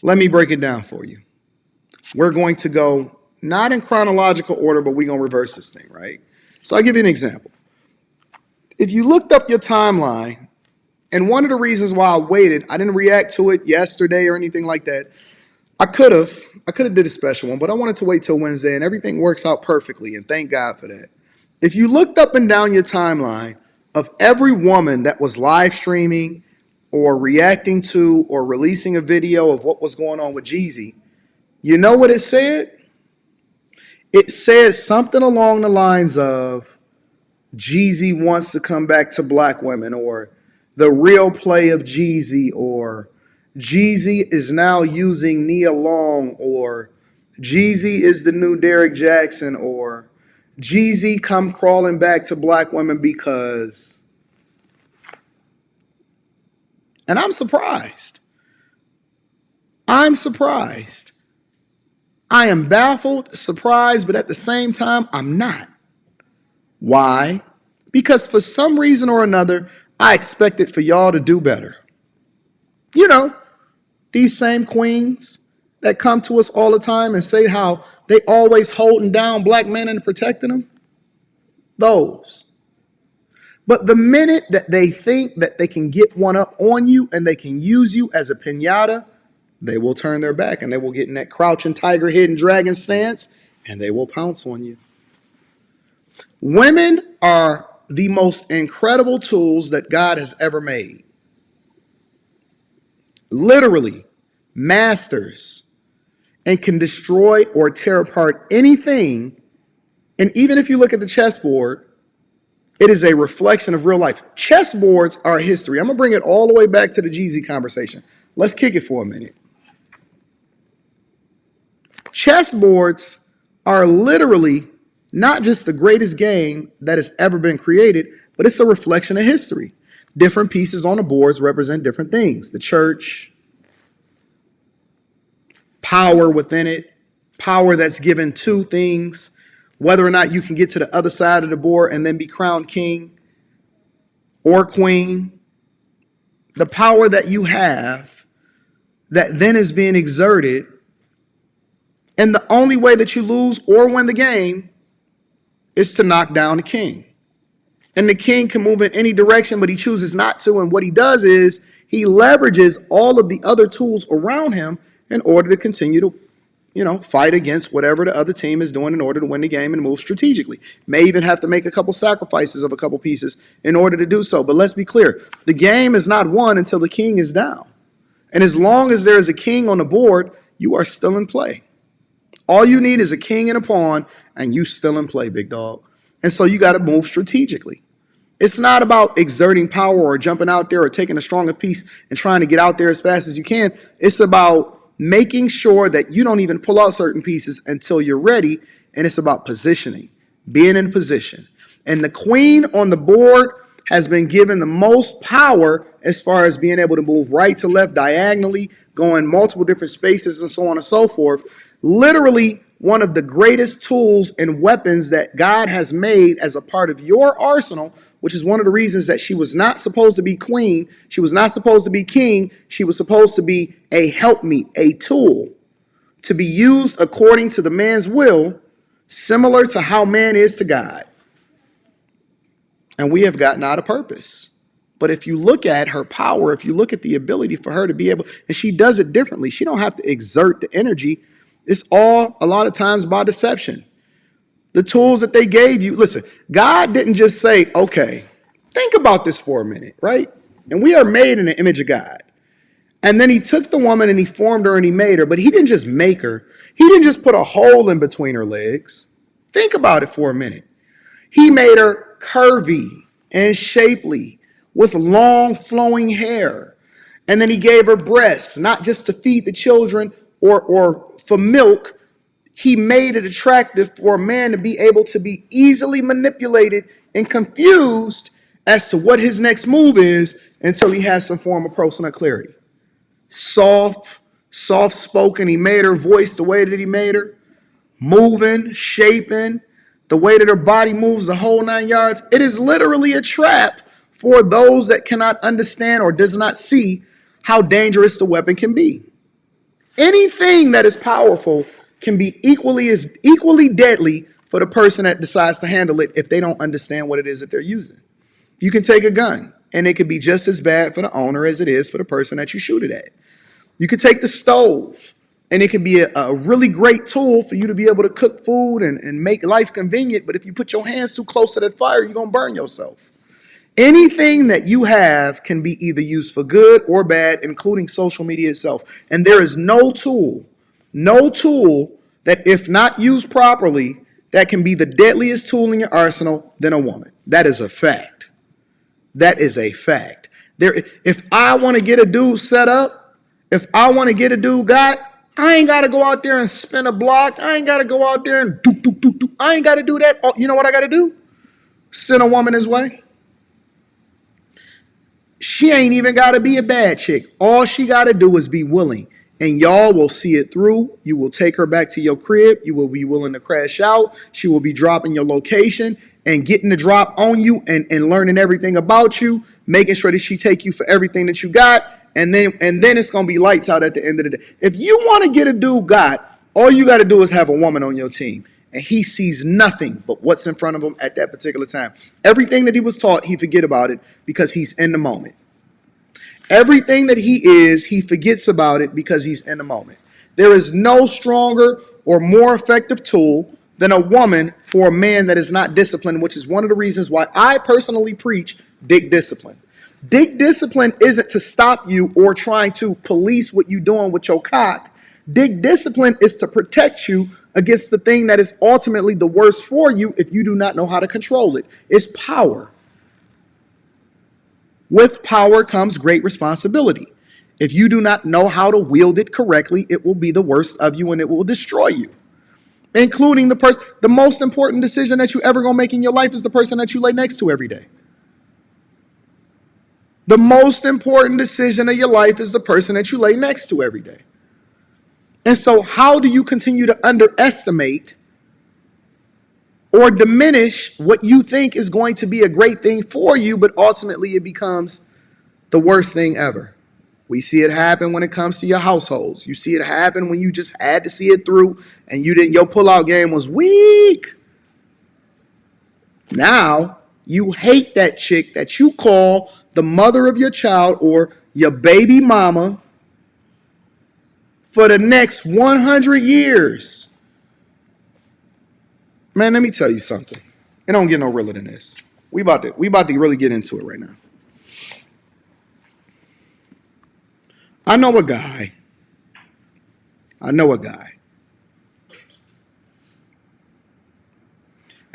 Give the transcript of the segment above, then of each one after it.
Let me break it down for you. We're going to go not in chronological order, but we're going to reverse this thing, right? So I'll give you an example. If you looked up your timeline, and one of the reasons why I waited, I didn't react to it yesterday or anything like that. I could have did a special one, but I wanted to wait till Wednesday, and everything works out perfectly, and thank God for that. If you looked up and down your timeline of every woman that was live streaming or reacting to or releasing a video of what was going on with Jeezy, you know what it said? It said something along the lines of Jeezy wants to come back to black women, or the real play of Jeezy, or Jeezy is now using Nia Long, or Jeezy is the new Derek Jackson, or Jeezy come crawling back to black women because. And I'm surprised. I'm surprised. I am baffled, surprised, but at the same time, I'm not. Why? Because for some reason or another, I expected for y'all to do better. You know, these same queens that come to us all the time and say how they always holding down black men and protecting them. Those. But the minute that they think that they can get one up on you and they can use you as a piñata, they will turn their back and they will get in that crouching tiger, hidden dragon stance, and they will pounce on you. Women are the most incredible tools that God has ever made. Literally, masters, and can destroy or tear apart anything. And even if you look at the chessboard, it is a reflection of real life. Chessboards are history. I'm going to bring it all the way back to the Jeezy conversation. Let's kick it for a minute. Chessboards are literally not just the greatest game that has ever been created, but it's a reflection of history. Different pieces on the boards represent different things. The church, power within it, power that's given to things, whether or not you can get to the other side of the board and then be crowned king or queen. The power that you have that then is being exerted. And the only way that you lose or win the game is to knock down the king. And the king can move in any direction, but he chooses not to. And what he does is he leverages all of the other tools around him in order to continue to, fight against whatever the other team is doing in order to win the game and move strategically. May even have to make a couple sacrifices of a couple pieces in order to do so. But let's be clear, the game is not won until the king is down. And as long as there is a king on the board, you are still in play. All you need is a king and a pawn, and you still in play, big dog. And so you got to move strategically. It's not about exerting power or jumping out there or taking a stronger piece and trying to get out there as fast as you can. It's about making sure that you don't even pull out certain pieces until you're ready. And it's about positioning, being in position. And the queen on the board has been given the most power as far as being able to move right to left diagonally, going multiple different spaces and so on and so forth. Literally one of the greatest tools and weapons that God has made as a part of your arsenal, which is one of the reasons that she was not supposed to be queen. She was not supposed to be king. She was supposed to be a helpmeet, a tool to be used according to the man's will, similar to how man is to God. And we have gotten out of purpose. But if you look at her power, if you look at the ability for her to be able, and she does it differently. She don't have to exert the energy. It's all a lot of times by deception. The tools that they gave you. Listen, God didn't just say, okay, think about this for a minute, right? And we are made in the image of God. And then he took the woman and he formed her and he made her, but he didn't just make her. He didn't just put a hole in between her legs. Think about it for a minute. He made her curvy and shapely with long flowing hair. And then he gave her breasts, not just to feed the children or for milk. He made it attractive for a man to be able to be easily manipulated and confused as to what his next move is until he has some form of personal clarity. Soft-spoken. He made her voice the way that he made her. Moving, shaping, the way that her body moves the whole 9 yards. It is literally a trap for those that cannot understand or does not see how dangerous the weapon can be. Anything that is powerful can be equally deadly for the person that decides to handle it if they don't understand what it is that they're using. You can take a gun, and it could be just as bad for the owner as it is for the person that you shoot it at. You could take the stove, and it can be a really great tool for you to be able to cook food and make life convenient, but if you put your hands too close to that fire, you're going to burn yourself. Anything that you have can be either used for good or bad, including social media itself. And there is no tool that, if not used properly, that can be the deadliest tool in your arsenal than a woman. That is a fact. That is a fact. If I want to get a dude set up, if I want to get a dude got, I ain't got to go out there and spin a block. I ain't got to go out there and do. I ain't got to do that. You know what I got to do? Send a woman his way. She ain't even got to be a bad chick. All she got to do is be willing. And y'all will see it through. You will take her back to your crib. You will be willing to crash out. She will be dropping your location and getting the drop on you and learning everything about you, making sure that she take you for everything that you got. And then it's going to be lights out at the end of the day. If you want to get a dude got, all you got to do is have a woman on your team. And he sees nothing but what's in front of him at that particular time. Everything that he was taught, he forget about it because he's in the moment. Everything that he is, he forgets about it because he's in the moment. There is no stronger or more effective tool than a woman for a man that is not disciplined, which is one of the reasons why I personally preach dick discipline. Dick discipline isn't to stop you or trying to police what you're doing with your cock. Dick discipline is to protect you against the thing that is ultimately the worst for you if you do not know how to control it. It's power. With power comes great responsibility. If you do not know how to wield it correctly, it will be the worst of you and it will destroy you. Including the most important decision that you ever gonna make in your life is the person that you lay next to every day. The most important decision of your life is the person that you lay next to every day. And so how do you continue to underestimate or diminish what you think is going to be a great thing for you, but ultimately it becomes the worst thing ever? We see it happen when it comes to your households. You see it happen when you just had to see it through and your pullout game was weak. Now you hate that chick that you call the mother of your child or your baby mama for the next 100 years. Man, let me tell you something. It don't get no realer than this. We about to really get into it right now. I know a guy. And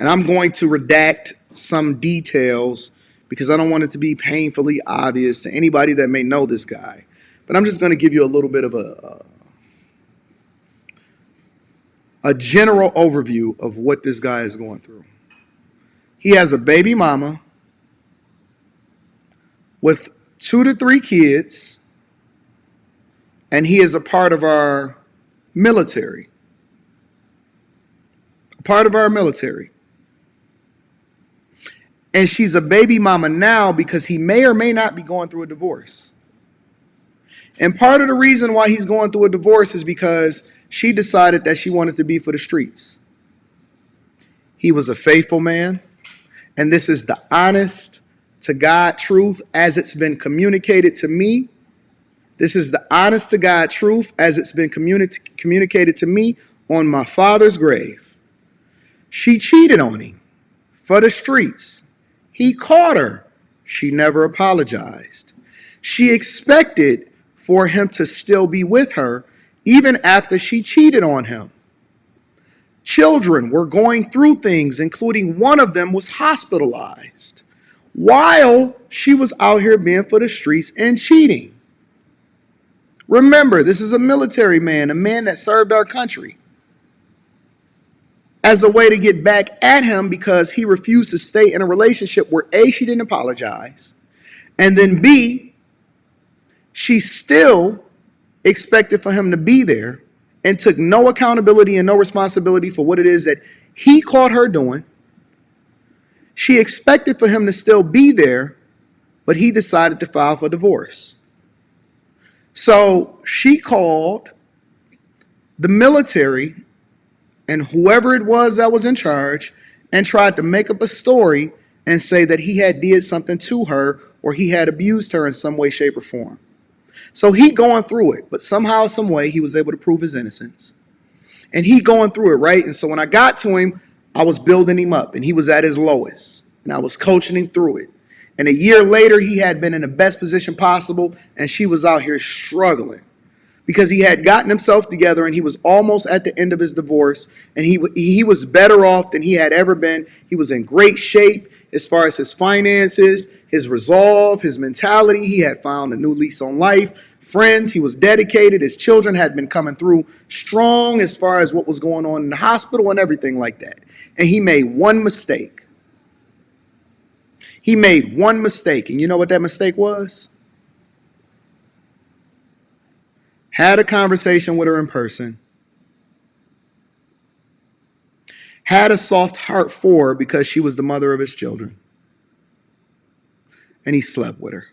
I'm going to redact some details because I don't want it to be painfully obvious to anybody that may know this guy. But I'm just going to give you a little bit of a general overview of what this guy is going through. He has a baby mama with 2 to 3 kids, and he is a part of our military. And she's a baby mama now because he may or may not be going through a divorce. And part of the reason why he's going through a divorce is because she decided that she wanted to be for the streets. He was a faithful man, and this is the honest to God truth as it's been communicated to me. This is the honest to God truth as it's been communicated to me on my father's grave. She cheated on him for the streets. He caught her. She never apologized. She expected for him to still be with her even after she cheated on him. Children were going through things, including one of them was hospitalized while she was out here being for the streets and cheating. Remember, this is a military man, a man that served our country, as a way to get back at him because he refused to stay in a relationship where A, she didn't apologize, and then B, she still expected for him to be there and took no accountability and no responsibility for what it is that he caught her doing. She expected for him to still be there, but he decided to file for divorce. So she called the military and whoever it was that was in charge and tried to make up a story and say that he had did something to her or he had abused her in some way, shape, or form. So he going through it, but somehow, some way, he was able to prove his innocence. And he going through it, right? And so when I got to him, I was building him up, and he was at his lowest, and I was coaching him through it. And a year later, he had been in the best position possible, and she was out here struggling because he had gotten himself together and he was almost at the end of his divorce, and he was better off than he had ever been. He was in great shape as far as his finances, his resolve, his mentality. He had found a new lease on life, friends. He was dedicated. His children had been coming through strong as far as what was going on in the hospital and everything like that. And he made one mistake. He made one mistake. And you know what that mistake was? Had a conversation with her in person, had a soft heart for her because she was the mother of his children, and he slept with her.